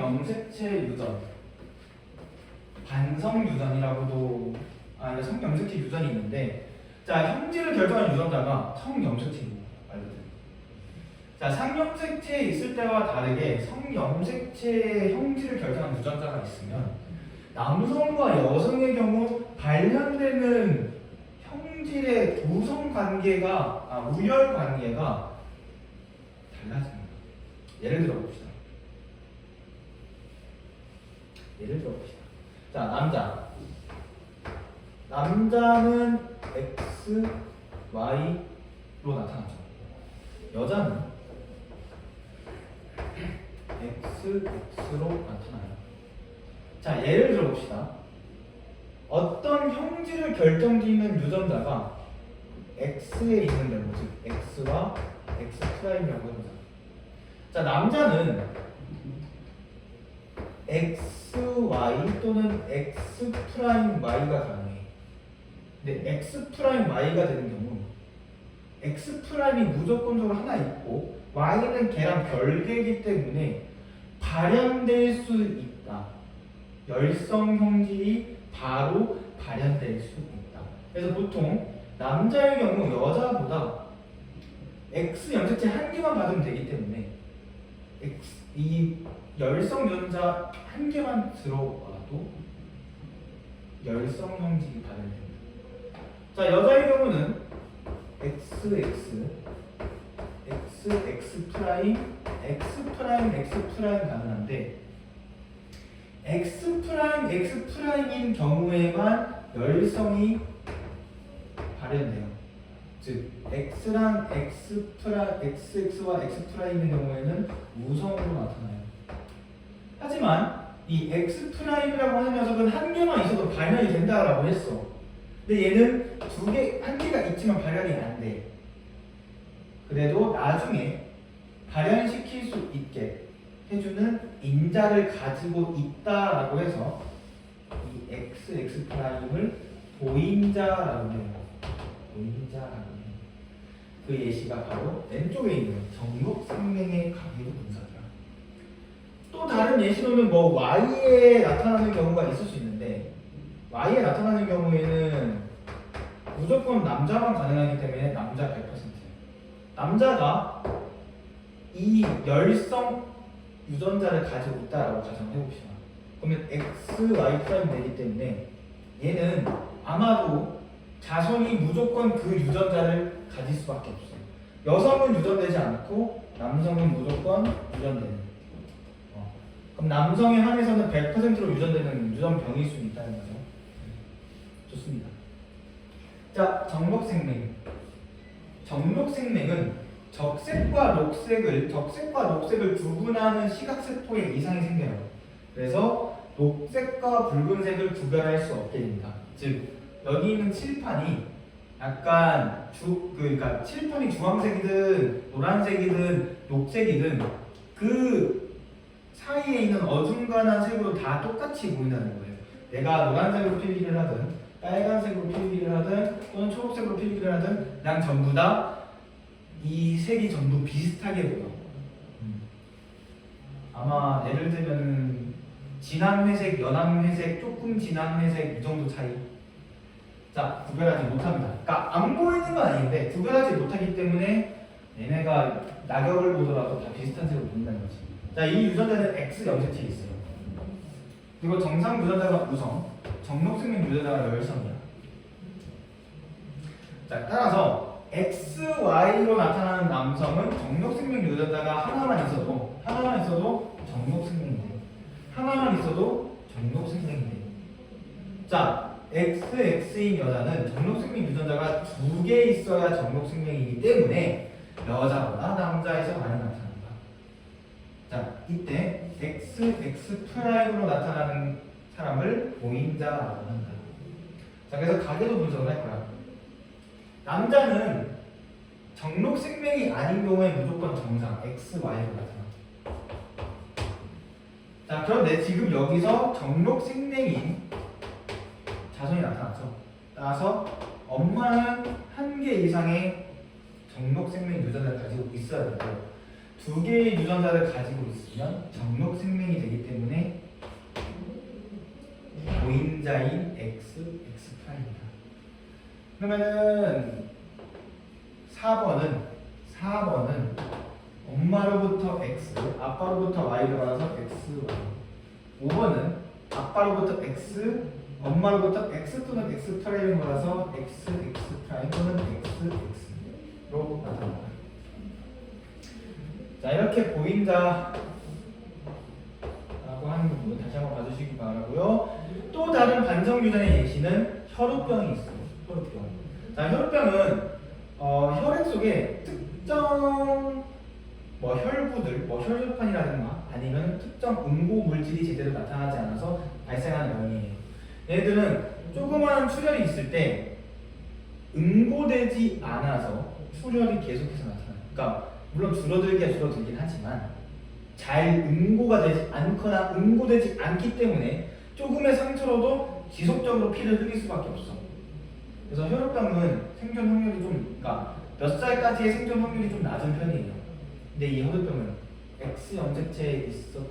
성염색체 유전, 반성 유전이라고도 성염색체 유전이 있는데, 자, 형질을 결정하는 유전자가 성염색체고 말 그대로. 자, 상염색체에 있을 때와 다르게 성염색체의 형질을 결정하는 유전자가 있으면 남성과 여성의 경우 발현되는 형질의 도성 관계가 우열 관계가 달라집니다. 예를 들어 봅시다. 자, 남자는 X, Y로 나타나죠. 여자는 X, X로 나타나요. 자, 예를 들어 봅시다. 어떤 형질을 결정짓는 유전자가 X에 있는 경우, 즉 X와 X'이라고 해보자. 자, 남자는 XY 또는 X'Y가 가능해. 근데 X'Y가 되는 경우 X'이 무조건적으로 하나 있고 Y는 걔랑 별개이기 때문에 발현될 수 있다. 열성 형질이 바로 발현될 수 있다. 그래서 보통 남자의 경우 여자보다 X 염색체 한 개만 받으면 되기 때문에 이 열성 유전자 한 개만 들어와도 열성 형질이 발현됩니다. 자, 여자의 경우는 XX, X 가능한데 X'인 경우에만 열성이 발현돼요. 즉 X랑 XX와 X'인 경우에는 우성으로 나타나요. 하지만 이 X'이라고 하는 녀석은 한 개만 있어도 발현이 된다라고 했어. 근데 얘는 한 개가 있지만 발현이 안 돼. 그래도 나중에 발현시킬 수 있게 해주는 인자를 가지고 있다라고 해서 이 XX'을 보인자라고 해요. 보인자라고 해요. 그 예시가 바로 왼쪽에 있는 정록생명의 가계도 분석이야. 또 다른 예시로는 뭐 Y에 나타나는 경우가 있을 수 있는데 Y에 나타나는 경우에는 무조건 남자만 가능하기 때문에 남자 100%. 남자가 이 열성 유전자를 가지고 있다라고 가정을 해봅시다. 그러면 XY' 되기 때문에 얘는 아마도 자손이 무조건 그 유전자를 가질 수밖에 없어요. 여성은 유전되지 않고 남성은 무조건 유전되는. 그럼 남성에 한해서는 100%로 유전되는 유전병일 수 있다는 거죠. 좋습니다. 자, 정록생명은 적색과 녹색을 구분하는 시각세포에 이상이 생겨요. 그래서 녹색과 붉은색을 구별할 수 없게 됩니다. 즉 여기 있는 칠판이 약간 그러니까 칠판이 주황색이든 노란색이든 녹색이든 그 사이에 있는 어중간한 색으로 다 똑같이 보인다는 거예요. 내가 노란색으로 필기를 하든 빨간색으로 필기를 하든 또는 초록색으로 필기를 하든 그냥 전부 다 이 색이 전부 비슷하게 보여. 아마 예를 들면 진한 회색, 연한 회색, 조금 진한 회색 이 정도 차이. 자, 구별하지 못합니다. 그러니까 안 보이는 건 아닌데 구별하지 못하기 때문에 얘네가 낙엽을 보더라도 다 비슷한 색으로 보인다는 거지. 자, 이 유전자는 X 염색체에 있어요. 그리고 정상 유전자가 우성, 정록생명 유전자가 열성이야. 자, 따라서 XY로 나타나는 남성은 정록생명 유전자가 하나만 있어도 정록생명이 돼. 하나만 있어도 정록생명이 돼. 자, XX인 여자는 정록생명 유전자가 2개 있어야 정록생명이기 때문에 여자보다 남자에서 많이 나타난다. 자, 이때 XX'으로 나타나는 사람을 보인자라고 한다. 자, 그래서 가계도 분석을 할 거야. 남자는 정록생명이 아닌 경우에 무조건 정상 XY로 나타나. 자, 그런데 지금 여기서 정록생명인 자손이 나타났죠. 따라서 엄마는 1개 이상의 정록생명 유전자를 가지고 있어야 되고 2개의 유전자를 가지고 있으면 정록생명이 되기 때문에 남자인 x 프라임이다. 그러면은 4번은 엄마로부터 x, 아빠로부터 y를 받아서 x, y. 5번은 아빠로부터 x, 엄마로부터 x 또는 x 프라임을 받아서 x 프라임 또는 x로 나타납니다. 자, 이렇게 보인다 라고 하는 부분 다시 한번 봐주시기 바라고요. 또 다른 반성 유전의 예시는 혈우병이 있어요. 혈우병. 자, 혈우병은 혈액 속에 특정 혈구들, 혈소판이라든가 아니면 특정 응고 물질이 제대로 나타나지 않아서 발생하는 병이에요. 얘들은 조그마한 출혈이 있을 때 응고되지 않아서 출혈이 계속해서 나타나요. 그러니까 물론 줄어들긴 하지만 잘 응고가 되지 않거나 응고되지 않기 때문에 조금의 상처로도 지속적으로 피를 흘릴 수밖에 없어. 그래서 혈우병은 생존 확률이 그러니까 몇 살까지의 생존 확률이 좀 낮은 편이에요. 근데 이 혈우병은 X 염색체에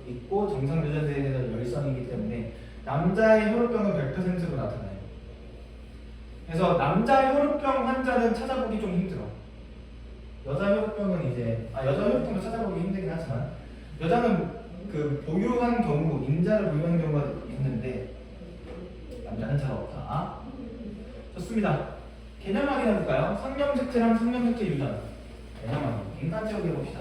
있고 정상 유전자에 열성이기 때문에 남자의 혈우병은 100%로 나타나요. 그래서 남자 혈우병 환자는 찾아보기 좀 힘들어. 여자 혈우병은 여자 혈우병도 찾아보기 힘들긴 하지만 여자는 그 보유한 경우, 인자를 보유한 경우가 있는데 남자는 잘 없다. 좋습니다. 개념 확인해볼까요? 성염색체랑 성염색체 유전. 개념 확인. 인간 체육 해봅시다.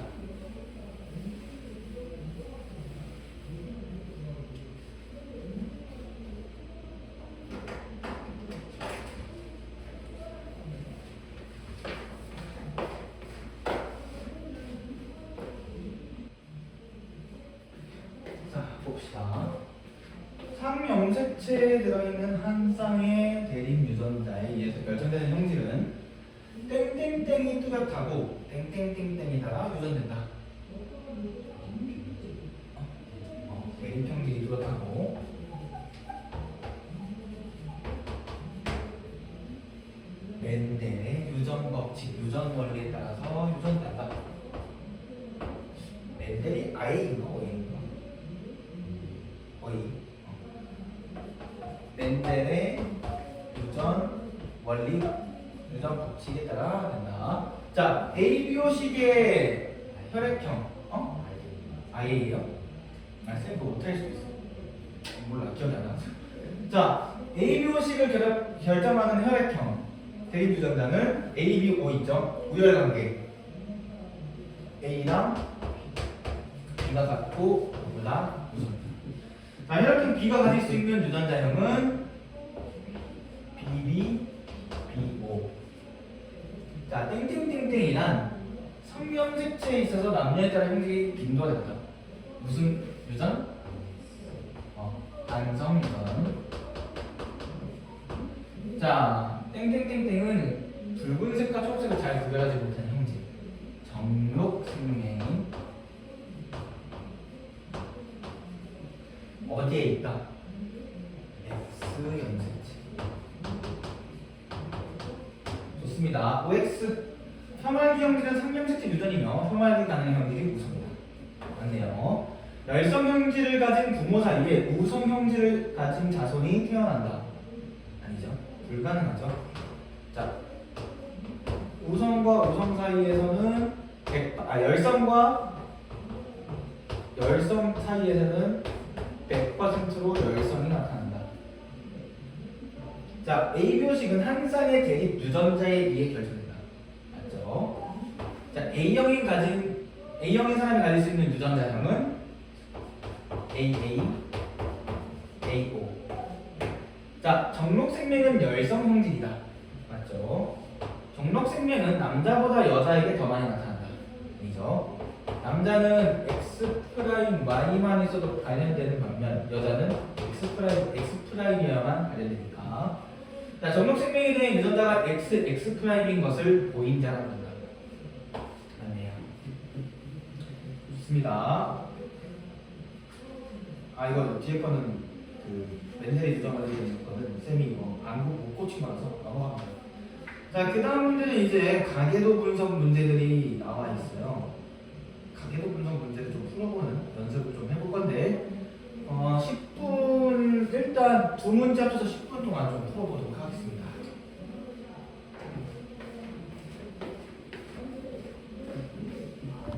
봅시다. 상염색체에 들어있는 한 쌍의 대립 유전자에 의해서 결정되는 형질은 땡땡땡이 뚜렷하고 땡땡땡땡이 따라 유전된다. 대립 형질이 뚜렷하고 멘델의 유전 법칙, 유전 원리에 따라서 유전된다. 멘델이 I인가 O인가? 멘델의 유전 원리, 유전 법칙에 따라 된다. 자, ABO식의 혈액형, IA요? 쌤 그거 못할 수도 있어. 몰라, 기억이 안 나서. 자, ABO식을 결정하는 혈액형 대립 유전자는 ABO 있죠? 우열관계 A랑 B가 같고 O랑 우선. 자, 혈액형 B가 가질 수 있는 유전자형은 BB, BO. 자, 땡땡땡땡이란 성염색체에 있어서 남녀에 따라 형질이 빈도가 된다. 무슨 유전? 단성 유전. 자, 땡땡땡땡은 붉은색과 초록색을 잘 구별하지 못하는 형질. 정록생명이 어디에 있다? X염색체. 좋습니다. OX. 혐알기 형질은 상염색체 유전이며 혐알기 가능 형질이 우성이다. 맞네요. 열성 형질을 가진 부모 사이에 우성 형질을 가진 자손이 태어난다. 아니죠. 불가능하죠. 자, 우성과 우성 사이에서는 열성과 열성 사이에서는 100%로 열성이 나타난다. 자, ABO식은 한 쌍의 대립 유전자에 의해 결정된다. 맞죠? 자, A형인 사람이 가질 수 있는 유전자형은 AA, AO. 자, 정록생명은 열성 형질이다. 맞죠? 정록생명은 남자보다 여자에게 더 많이 나타난다. 아니죠? 남자는 X'Y만 있어도 발현되는 반면 여자는 X'Y여야만 발현되니까. 자, 정록생명에 대한 유전자가 X'Y인 것을 보인자라고 한다. 맞네요. 좋습니다. 이거 뒤에 거는 그 멘델의 유전 관리에 있는 거는 쌤이 못 고친 거라서 넘어갑니다. 자, 그 다음 문제는 이제 가계도 분석 문제들이 나와 있어요. 가계도 분석 문제를 좀 풀어보는 연습을 좀 해볼 건데 10분 일단 일단 두 문제 합쳐서 10분 동안 좀 풀어보도록 하겠습니다.